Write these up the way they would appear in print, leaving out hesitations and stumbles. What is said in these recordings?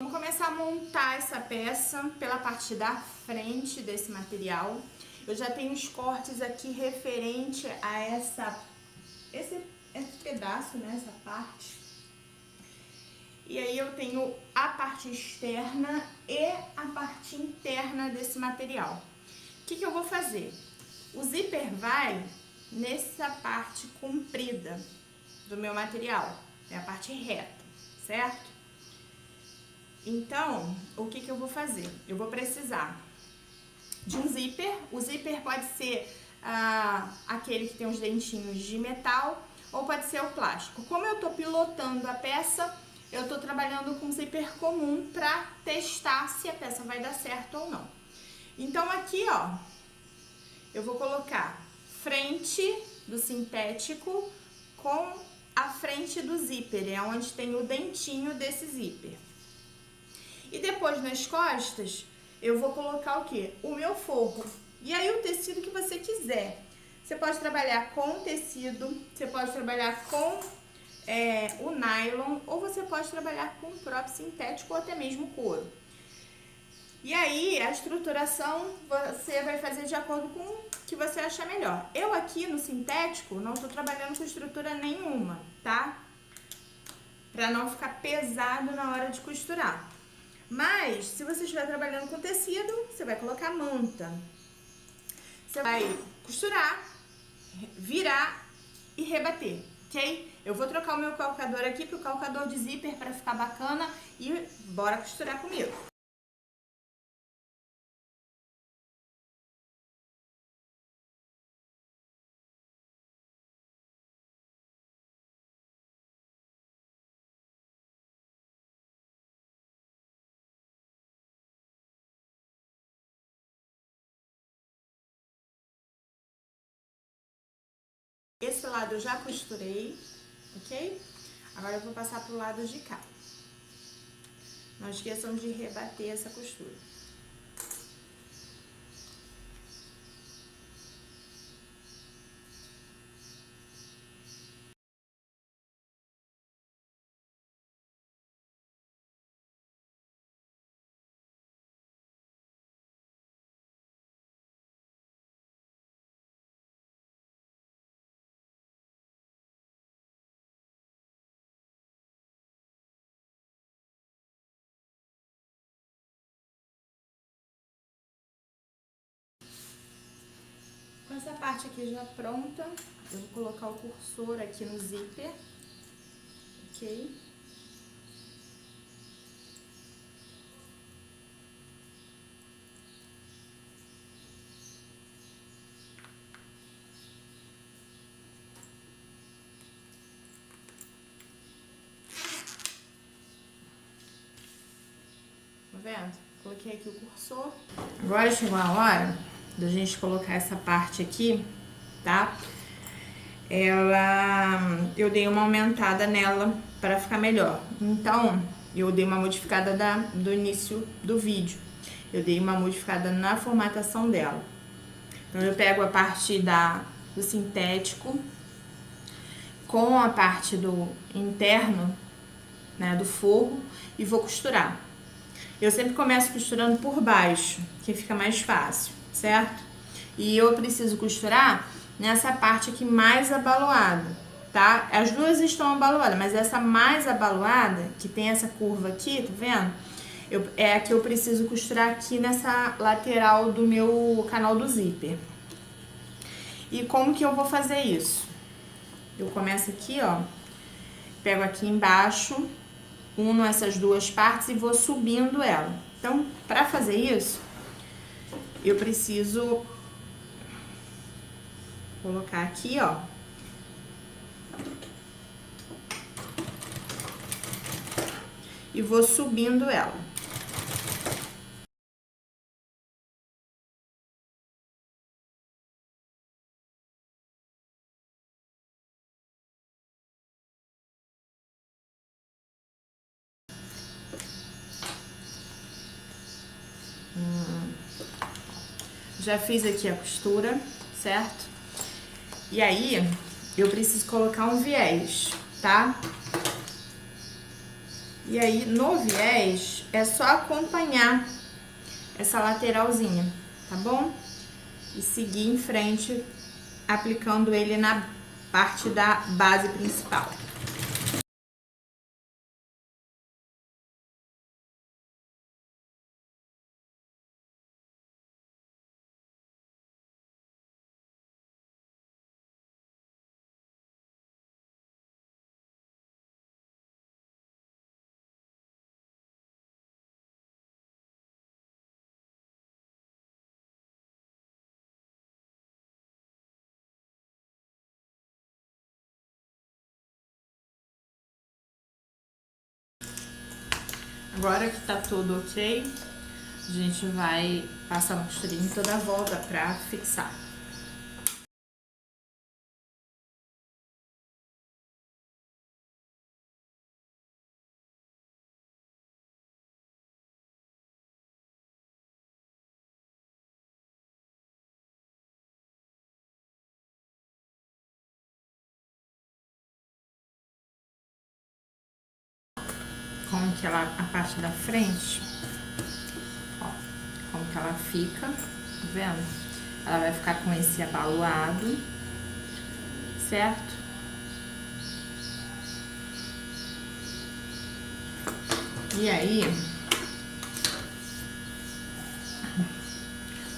Vamos começar a montar essa peça pela parte da frente desse material. Eu já tenho os cortes aqui referente a esse pedaço, né, essa parte. E aí eu tenho a parte externa e a parte interna desse material. O que eu vou fazer? O zíper vai nessa parte comprida do meu material, é a parte reta, certo? Então, o que eu vou fazer? Eu vou precisar de um zíper. O zíper pode ser aquele que tem os dentinhos de metal ou pode ser o plástico. Como eu tô pilotando a peça, eu tô trabalhando com zíper comum para testar se a peça vai dar certo ou não. Então aqui, ó, eu vou colocar frente do sintético com a frente do zíper, é onde tem o dentinho desse zíper. E depois nas costas, eu vou colocar o quê? O meu forro. E aí o tecido que você quiser. Você pode trabalhar com tecido, você pode trabalhar com o nylon, ou você pode trabalhar com o próprio sintético ou até mesmo couro. E aí a estruturação você vai fazer de acordo com o que você achar melhor. Eu aqui no sintético não estou trabalhando com estrutura nenhuma, tá? Para não ficar pesado na hora de costurar. Mas, se você estiver trabalhando com tecido, você vai colocar manta. Você vai costurar, virar e rebater, ok? Eu vou trocar o meu calcador aqui pro calcador de zíper para ficar bacana e bora costurar comigo. Esse lado eu já costurei, ok? Agora eu vou passar pro lado de cá. Não esqueçam de rebater essa costura. Com essa parte aqui já pronta, eu vou colocar o cursor aqui no zíper, ok? Tá vendo? Coloquei aqui o cursor. Agora chegou a hora da gente colocar essa parte aqui, tá? Eu dei uma aumentada nela para ficar melhor. Então, eu dei uma modificada do início do vídeo. Eu dei uma modificada na formatação dela. Então, eu pego a parte do sintético com a parte do interno, né, do forro, e vou costurar. Eu sempre começo costurando por baixo, que fica mais fácil, certo? E eu preciso costurar nessa parte aqui mais abaloada, tá? As duas estão abaloadas, mas essa mais abaloada, que tem essa curva aqui, tá vendo? É a que eu preciso costurar aqui nessa lateral do meu canal do zíper. E como que eu vou fazer isso? Eu começo aqui, ó, pego aqui embaixo, uno essas duas partes e vou subindo ela. Então, para fazer isso, eu preciso colocar aqui, ó, e vou subindo ela. Já fiz aqui a costura, certo? E aí, eu preciso colocar um viés, tá? E aí, no viés, é só acompanhar essa lateralzinha, tá bom? E seguir em frente, aplicando ele na parte da base principal. Agora que tá tudo ok, a gente vai passar a costurinha em toda a volta pra fixar. Como que ela, a parte da frente, ó, como que ela fica, tá vendo? Ela vai ficar com esse abaloado, certo? E aí,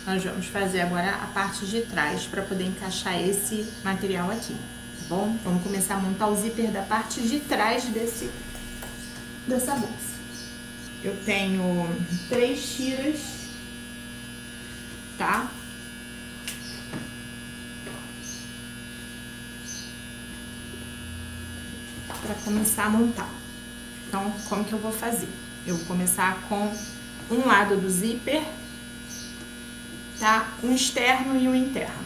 nós vamos fazer agora a parte de trás para poder encaixar esse material aqui, tá bom? Vamos começar a montar o zíper da parte de trás dessa bolsa. Eu tenho 3 tiras, tá? Para começar a montar. Então, como que eu vou fazer? Eu vou começar com um lado do zíper, tá? Um externo e um interno.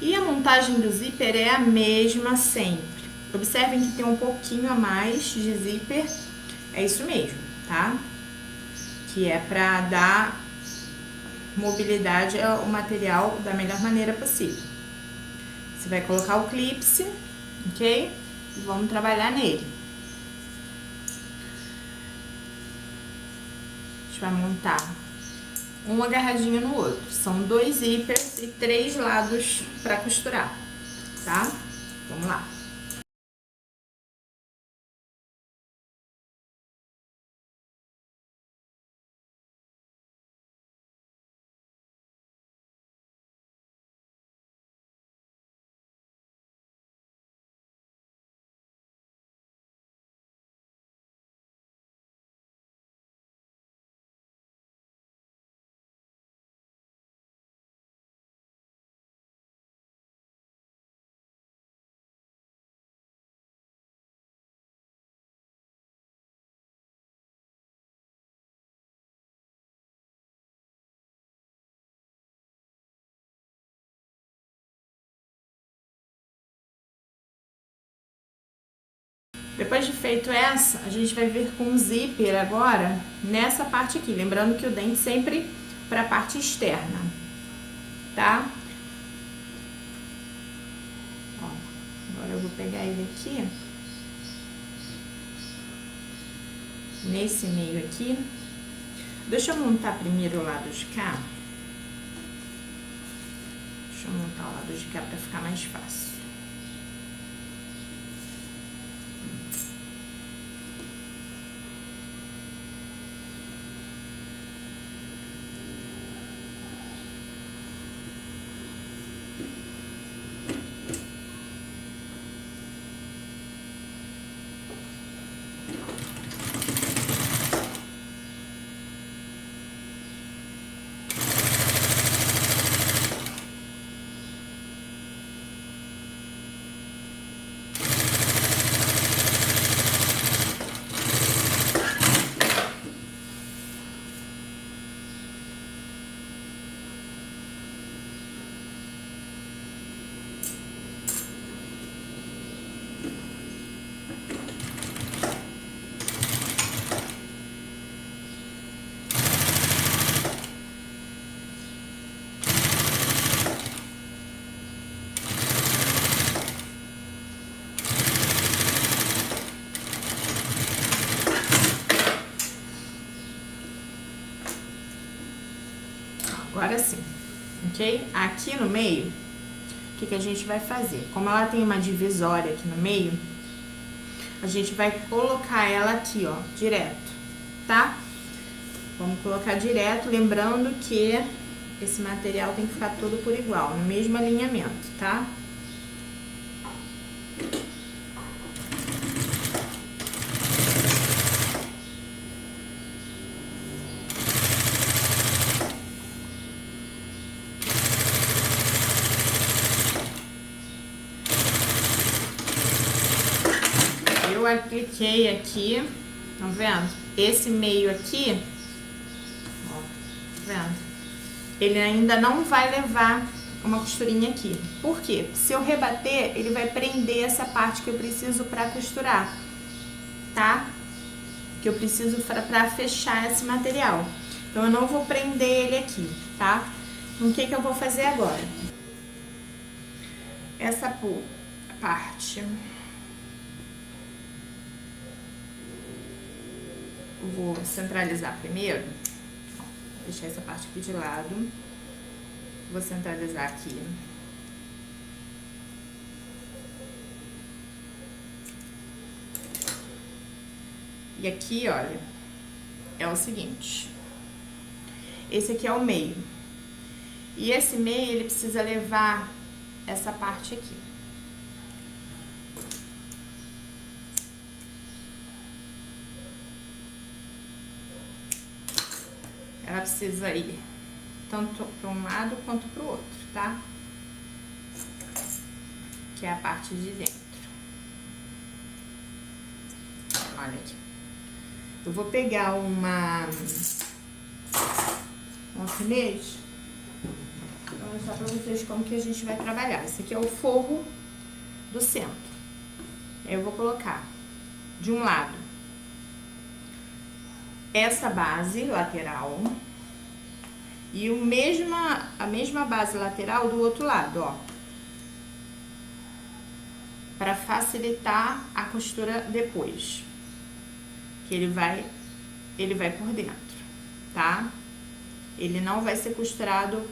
E a montagem do zíper é a mesma sempre. Observem que tem um pouquinho a mais de zíper, é isso mesmo, tá? Que é pra dar mobilidade ao material da melhor maneira possível. Você vai colocar o clipe, ok? E vamos trabalhar nele. A gente vai montar um agarradinho no outro. São 2 zíperes e 3 lados pra costurar, tá? Vamos lá. Depois de feito essa, a gente vai vir com o zíper agora nessa parte aqui. Lembrando que o dente sempre para a parte externa, tá? Ó, agora eu vou pegar ele aqui, nesse meio aqui. Deixa eu montar primeiro o lado de cá. Deixa eu montar o lado de cá para ficar mais fácil. agora sim, ok? Aqui no meio, o que a gente vai fazer? Como ela tem uma divisória aqui no meio, a gente vai colocar ela aqui, ó, direto, tá? Vamos colocar direto, lembrando que esse material tem que ficar todo por igual, no mesmo alinhamento, tá? Eu apliquei aqui, tá vendo? Esse meio aqui, ó, tá vendo? Ele ainda não vai levar uma costurinha aqui. Por quê? Se eu rebater, ele vai prender essa parte que eu preciso pra costurar, tá? Que eu preciso pra fechar esse material. Então, eu não vou prender ele aqui, tá? Então, o que eu vou fazer agora? Essa parte... Eu vou centralizar primeiro, ó, vou deixar essa parte aqui de lado, vou centralizar aqui. E aqui, olha, é o seguinte, esse aqui é o meio, e esse meio ele precisa levar essa parte aqui. Ela precisa ir tanto para um lado quanto para o outro, tá? Que é a parte de dentro. Olha aqui. Eu vou pegar um alfinete para mostrar para vocês como que a gente vai trabalhar. Esse aqui é o forro do centro. Aí eu vou colocar de um lado essa base lateral e a mesma base lateral do outro lado, ó, para facilitar a costura depois, que ele vai por dentro, tá? Ele não vai ser costurado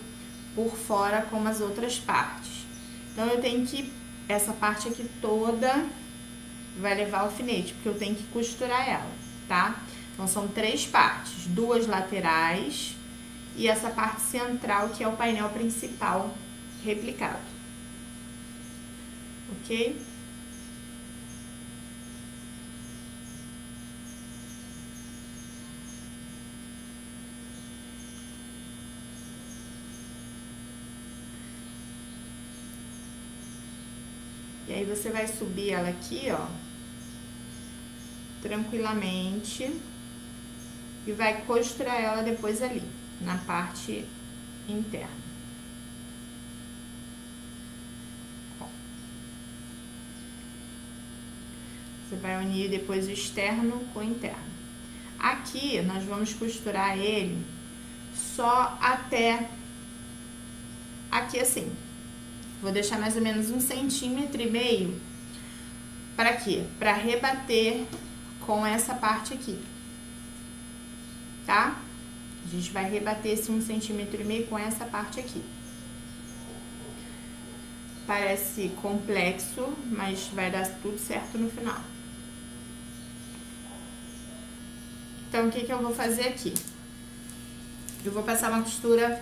por fora como as outras partes. Então, eu tenho que, essa parte aqui toda vai levar alfinete, porque eu tenho que costurar ela, tá? Então, são 3 partes, 2 laterais e essa parte central, que é o painel principal replicado. Ok? E aí, você vai subir ela aqui, ó, tranquilamente, e vai costurar ela depois ali, na parte interna. Ó. Você vai unir depois o externo com o interno. Aqui, nós vamos costurar ele só até aqui assim. Vou deixar mais ou menos 1,5 centímetros. Para quê? Para rebater com essa parte aqui, tá? A gente vai rebater esse 1,5 centímetros com essa parte aqui. Parece complexo, mas vai dar tudo certo no final. Então, o que eu vou fazer aqui? Eu vou passar uma costura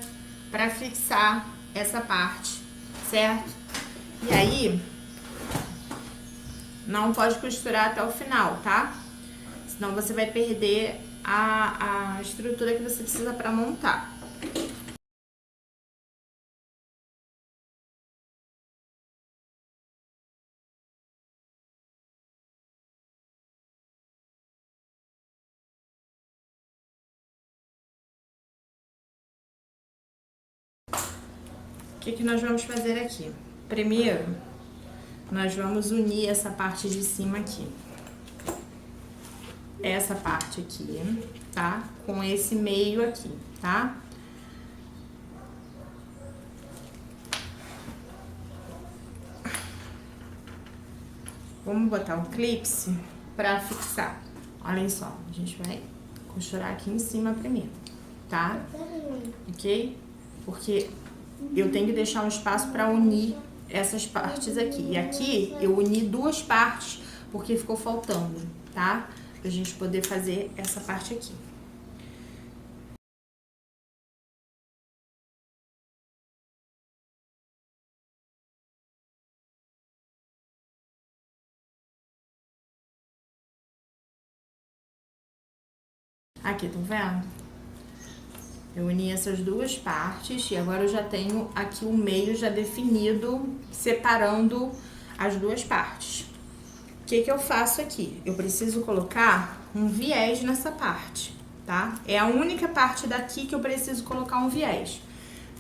para fixar essa parte, certo? E aí, não pode costurar até o final, tá? Senão você vai perder a estrutura que você precisa para montar. O que nós vamos fazer aqui? Primeiro, nós vamos unir essa parte de cima aqui. Essa parte aqui, tá? Com esse meio aqui, tá? Vamos botar um clipe pra fixar. Olha só, a gente vai costurar aqui em cima primeiro, tá? Ok? porque eu tenho que deixar um espaço para unir essas partes aqui. E aqui eu uni duas partes porque ficou faltando, tá? Pra gente poder fazer essa parte aqui. Aqui, tá vendo? Eu uni essas duas partes e agora eu já tenho aqui o meio já definido, separando as duas partes. O que eu faço aqui? Eu preciso colocar um viés nessa parte, tá? É a única parte daqui que eu preciso colocar um viés.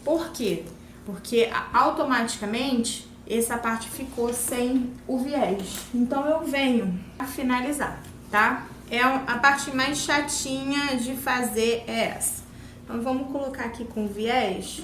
Por quê? Porque automaticamente essa parte ficou sem o viés. Então eu venho a finalizar, tá? É a parte mais chatinha de fazer é essa. Então vamos colocar aqui com viés.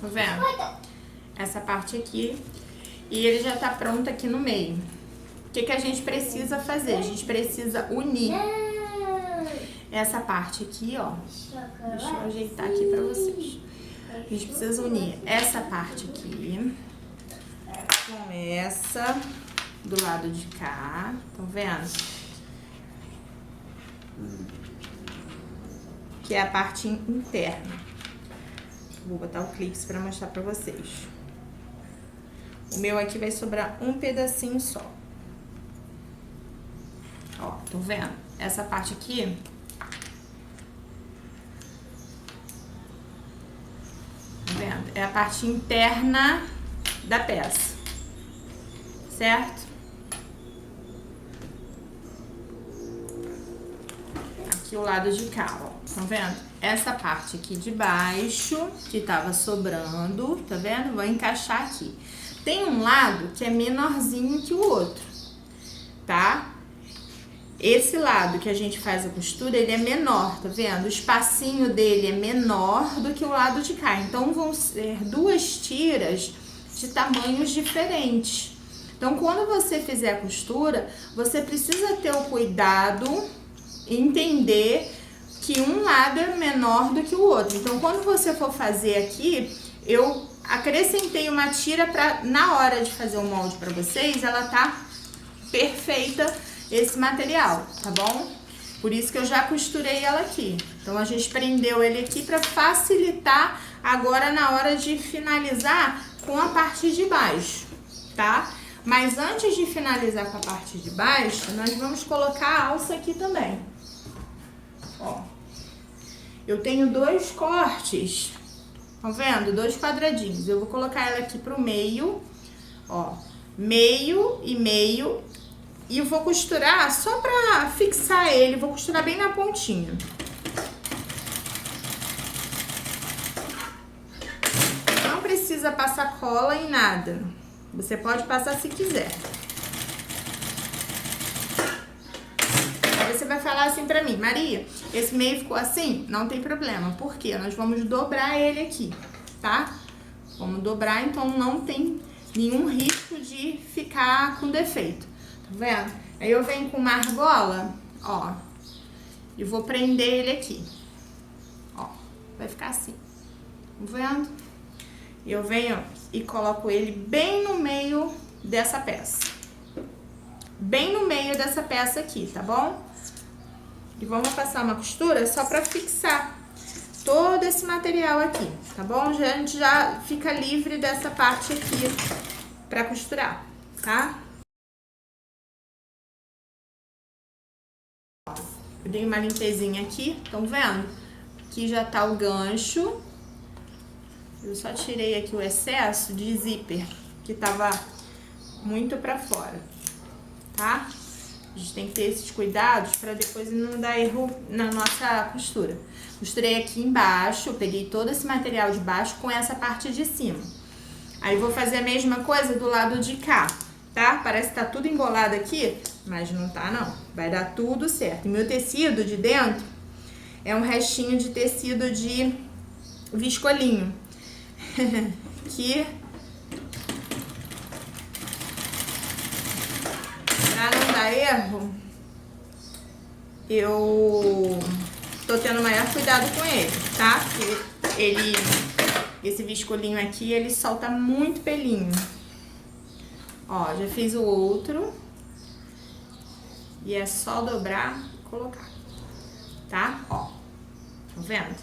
Tá vendo? Essa parte aqui. E ele já tá pronto aqui no meio. O que a gente precisa fazer? A gente precisa unir essa parte aqui, ó. Deixa eu ajeitar aqui pra vocês. A gente precisa unir essa parte aqui com essa do lado de cá. Estão vendo? Que é a parte interna. Vou botar o clipe pra mostrar pra vocês. O meu aqui vai sobrar um pedacinho só. Ó, tô vendo? Essa parte aqui. Tá vendo? É a parte interna da peça. Certo? Aqui o lado de cá, ó. Estão vendo? Essa parte aqui de baixo, que tava sobrando, tá vendo? Vou encaixar aqui. Tem um lado que é menorzinho que o outro, tá? Esse lado que a gente faz a costura, ele é menor, tá vendo? O espacinho dele é menor do que o lado de cá. Então, vão ser duas tiras de tamanhos diferentes. Então, quando você fizer a costura, você precisa ter o cuidado, entender que um lado é menor do que o outro. Então, quando você for fazer aqui, eu acrescentei uma tira para na hora de fazer o molde para vocês, ela tá perfeita esse material, tá bom? Por isso que eu já costurei ela aqui. Então, a gente prendeu ele aqui para facilitar agora na hora de finalizar com a parte de baixo, tá? Mas antes de finalizar com a parte de baixo, nós vamos colocar a alça aqui também. Ó, eu tenho dois cortes, tá vendo? Dois quadradinhos. Eu vou colocar ela aqui pro meio, ó, meio e meio. E eu vou costurar só pra fixar ele, vou costurar bem na pontinha. Não precisa passar cola em nada. Você pode passar se quiser. Aí você vai falar assim pra mim, Maria, esse meio ficou assim? Não tem problema. Por quê? Nós vamos dobrar ele aqui, tá? Vamos dobrar, então não tem nenhum risco de ficar com defeito. Tá vendo? Aí eu venho com uma argola, ó, e vou prender ele aqui. Ó, vai ficar assim. Tá vendo? E eu venho e coloco ele bem no meio dessa peça. Bem no meio dessa peça aqui, tá bom? E vamos passar uma costura só pra fixar todo esse material aqui, tá bom? A gente já fica livre dessa parte aqui pra costurar, tá? Eu dei uma limpezinha aqui, estão vendo? Aqui já tá o gancho. Eu só tirei aqui o excesso de zíper, que tava muito pra fora, tá? A gente tem que ter esses cuidados pra depois não dar erro na nossa costura. Costurei aqui embaixo, peguei todo esse material de baixo com essa parte de cima. Aí vou fazer a mesma coisa do lado de cá, tá? Parece que tá tudo embolado aqui, mas não tá não. Vai dar tudo certo. E meu tecido de dentro é um restinho de tecido de viscolinho. Que pra não dar erro, eu tô tendo maior cuidado com ele, tá? Porque esse viscolinho aqui, ele solta muito pelinho. Ó, já fiz o outro. E é só dobrar e colocar, tá? Ó, tá vendo?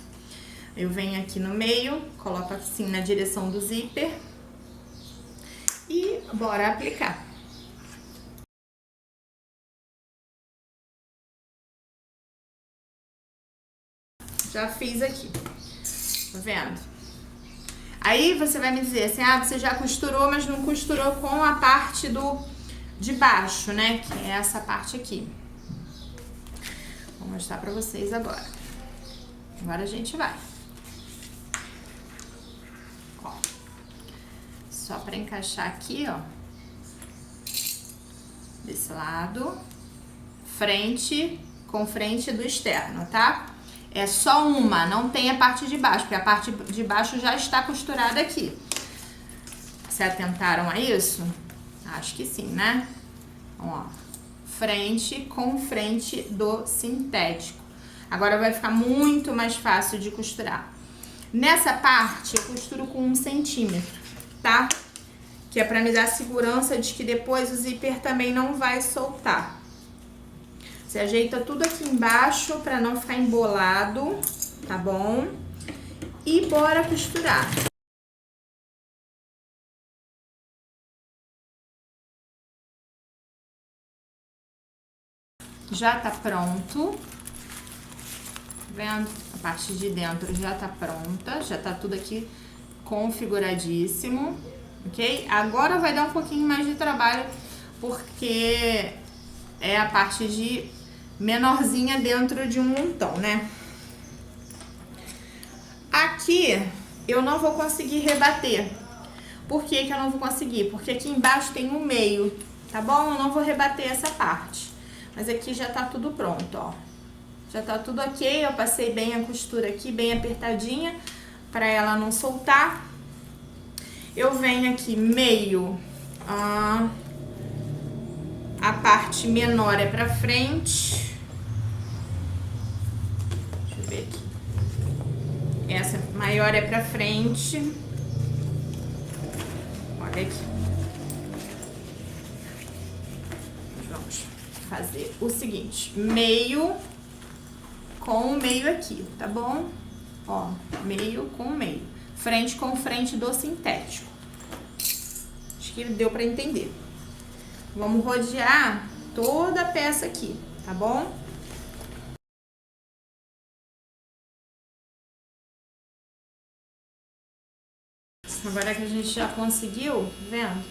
Eu venho aqui no meio, coloco assim na direção do zíper e bora aplicar. Já fiz aqui, tá vendo? Aí você vai me dizer assim, ah, você já costurou, mas não costurou com a parte de baixo, né? Que é essa parte aqui. Vou mostrar pra vocês agora. Agora a gente vai. Ó. Só pra encaixar aqui, ó. Desse lado. Frente com frente do externo, tá? É só uma, não tem a parte de baixo, porque a parte de baixo já está costurada aqui. Se atentaram a isso? Acho que sim, né? Ó, frente com frente do sintético. Agora vai ficar muito mais fácil de costurar. Nessa parte eu costuro com 1 centímetro, tá? Que é pra me dar segurança de que depois o zíper também não vai soltar. Você ajeita tudo aqui embaixo pra não ficar embolado, tá bom? E bora costurar. Já tá pronto. Vendo? A parte de dentro já tá pronta, já tá tudo aqui configuradíssimo, ok? Agora vai dar um pouquinho mais de trabalho, porque é a parte de menorzinha dentro de um montão, né? Aqui eu não vou conseguir rebater. Por que que eu não vou conseguir? Porque aqui embaixo tem um meio, tá bom? Eu não vou rebater essa parte. Mas aqui já tá tudo pronto, ó. Já tá tudo ok, eu passei bem a costura aqui, bem apertadinha, pra ela não soltar. Eu venho aqui meio, a parte menor é pra frente. Deixa eu ver aqui. Essa maior é pra frente. Olha aqui. Vamos fazer o seguinte, meio com o meio aqui, tá bom? Ó, meio com meio. Frente com frente do sintético. Acho que deu pra entender. Vamos rodear toda a peça aqui, tá bom? Agora que a gente já conseguiu, vendo?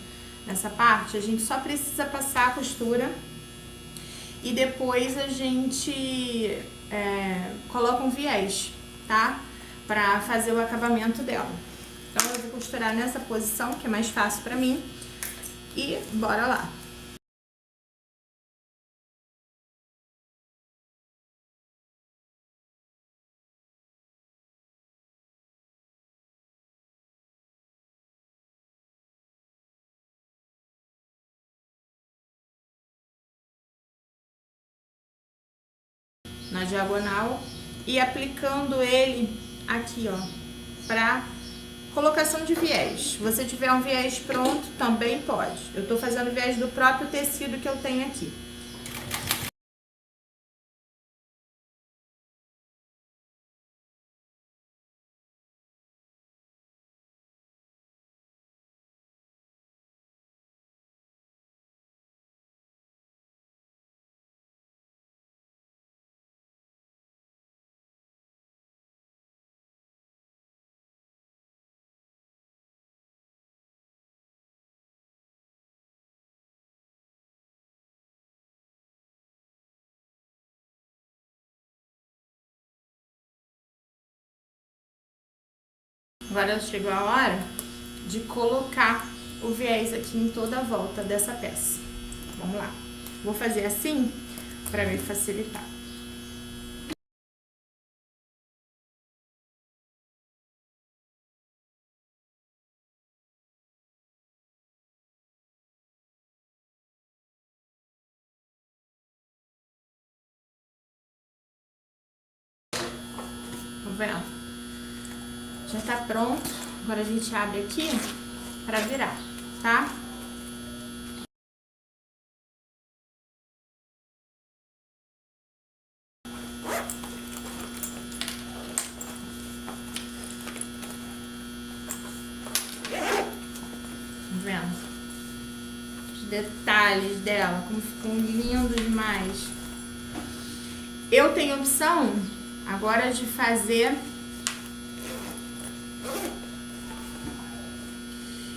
Nessa parte, a gente só precisa passar a costura e depois a gente coloca um viés, tá? Pra fazer o acabamento dela. Então, eu vou costurar nessa posição, que é mais fácil pra mim. E bora lá. Na diagonal e aplicando ele aqui, ó, pra colocação de viés. Se você tiver um viés pronto, também pode. Eu tô fazendo viés do próprio tecido que eu tenho aqui. Agora chegou a hora de colocar o viés aqui em toda a volta dessa peça. Vamos lá. Vou fazer assim para me facilitar. Tá vendo? Já tá pronto. Agora a gente abre aqui para virar, tá? Vendo? Os detalhes dela, como ficam lindos demais. Eu tenho opção agora de fazer...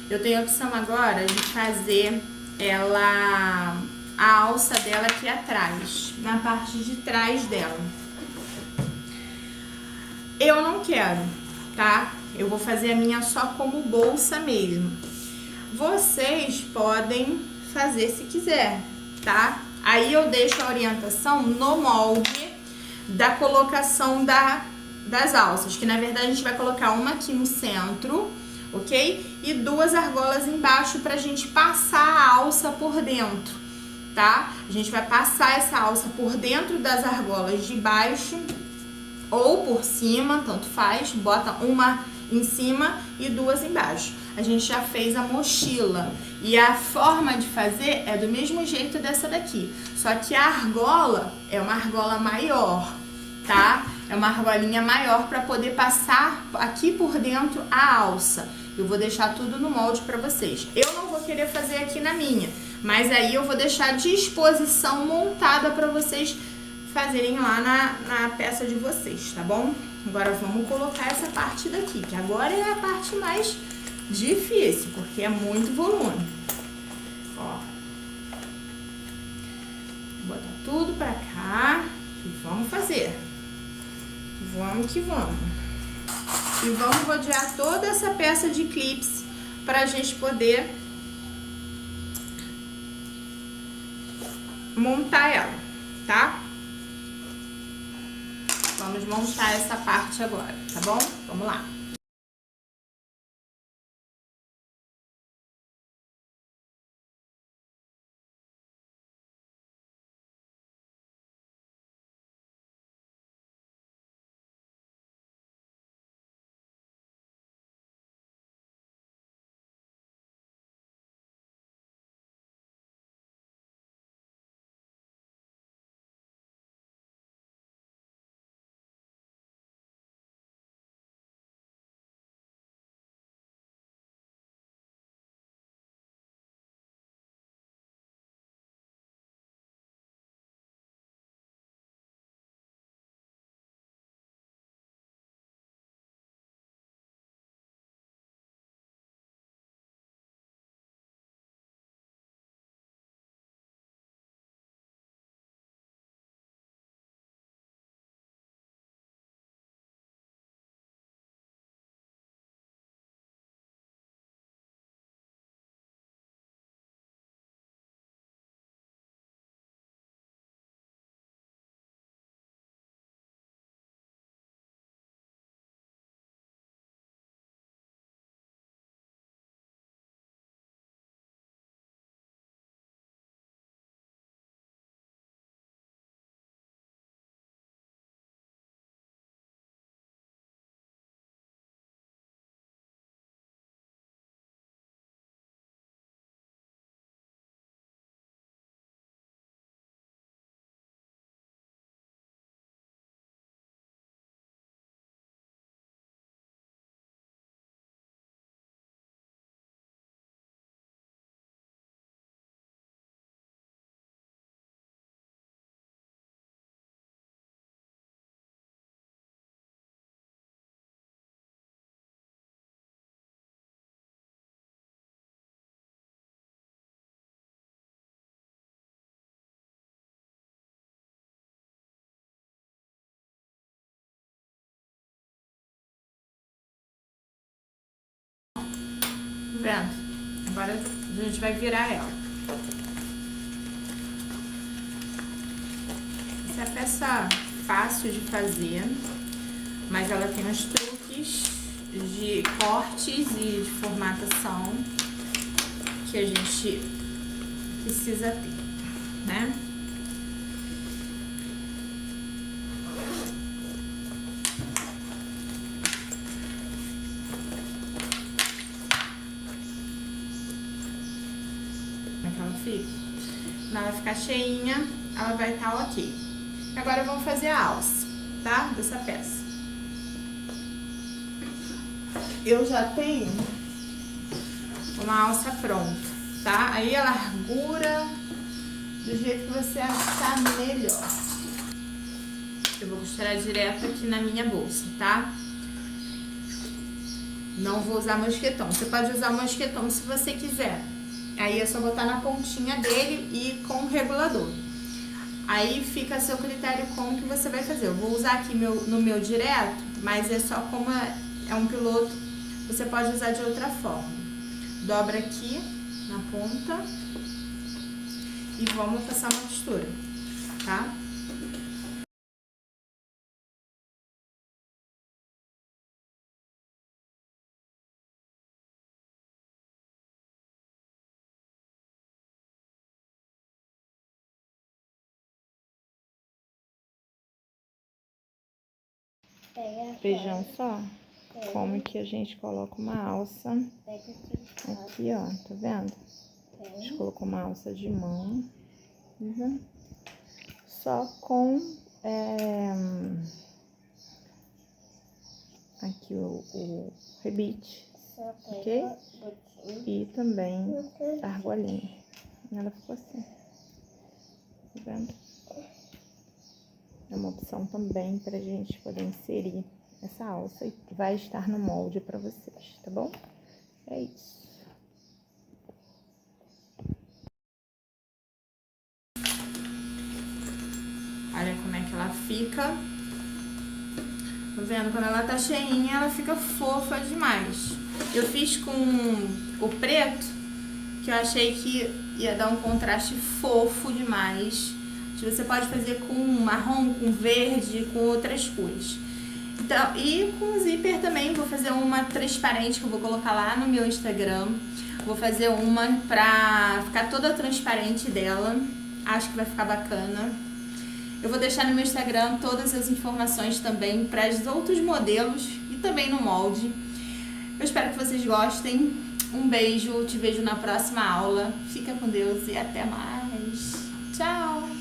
Eu tenho opção agora de fazer ela... a alça dela aqui atrás, na parte de trás dela. Eu não quero, tá? Eu vou fazer a minha só como bolsa mesmo. Vocês podem fazer se quiser, tá? Aí eu deixo a orientação no molde da colocação das alças, que na verdade a gente vai colocar uma aqui no centro, ok? E duas argolas embaixo pra gente passar a alça por dentro, tá? A gente vai passar essa alça por dentro das argolas de baixo ou por cima, tanto faz, bota uma em cima e duas embaixo. A gente já fez a mochila e a forma de fazer é do mesmo jeito dessa daqui, só que a argola é uma argola maior, tá? É uma argolinha maior para poder passar aqui por dentro a alça. Eu vou deixar tudo no molde para vocês. Eu não vou querer fazer aqui na minha, mas aí eu vou deixar à disposição montada para vocês fazerem lá na peça de vocês, tá bom? Agora vamos colocar essa parte daqui, que agora é a parte mais difícil, porque é muito volume. Ó. Vou botar tudo pra cá e vamos fazer. Vamos que vamos. E vamos rodear toda essa peça de clips pra gente poder montar ela, tá? Vamos montar essa parte agora, tá bom? Vamos lá. vendo? Agora a gente vai virar ela. Essa é a peça fácil de fazer, mas ela tem uns truques de cortes e de formatação que a gente precisa ter, né? Como é que ela fica? Quando ela ficar cheinha, ela vai estar ok. Agora vamos fazer a alça, tá? Dessa peça. Eu já tenho uma alça pronta, tá? Aí a largura do jeito que você achar melhor. Eu vou costurar direto aqui na minha bolsa, tá? Não vou usar mosquetão. Você pode usar mosquetão se você quiser. Aí é só botar na pontinha dele e com o regulador. Aí fica a seu critério como que você vai fazer. Eu vou usar aqui no meu direto, mas é só como é um piloto, você pode usar de outra forma. Dobra aqui na ponta e vamos passar uma costura, tá? Vejam só como que a gente coloca uma alça aqui, ó, tá vendo? A gente colocou uma alça de mão, só com aqui o rebite, ok? E também a argolinha. Ela ficou assim, tá vendo? É uma opção também pra gente poder inserir essa alça e vai estar no molde pra vocês, tá bom? É isso. Olha como é que ela fica. Tá vendo? Quando ela tá cheinha, ela fica fofa demais. Eu fiz com o preto, que eu achei que ia dar um contraste fofo demais. Você pode fazer com marrom, com verde, com outras cores. Então, e com zíper também, vou fazer uma transparente que eu vou colocar lá no meu Instagram. Vou fazer uma pra ficar toda transparente dela. Acho que vai ficar bacana. Eu vou deixar no meu Instagram todas as informações também para os outros modelos e também no molde. Eu espero que vocês gostem. Um beijo, te vejo na próxima aula. Fica com Deus e até mais. Tchau!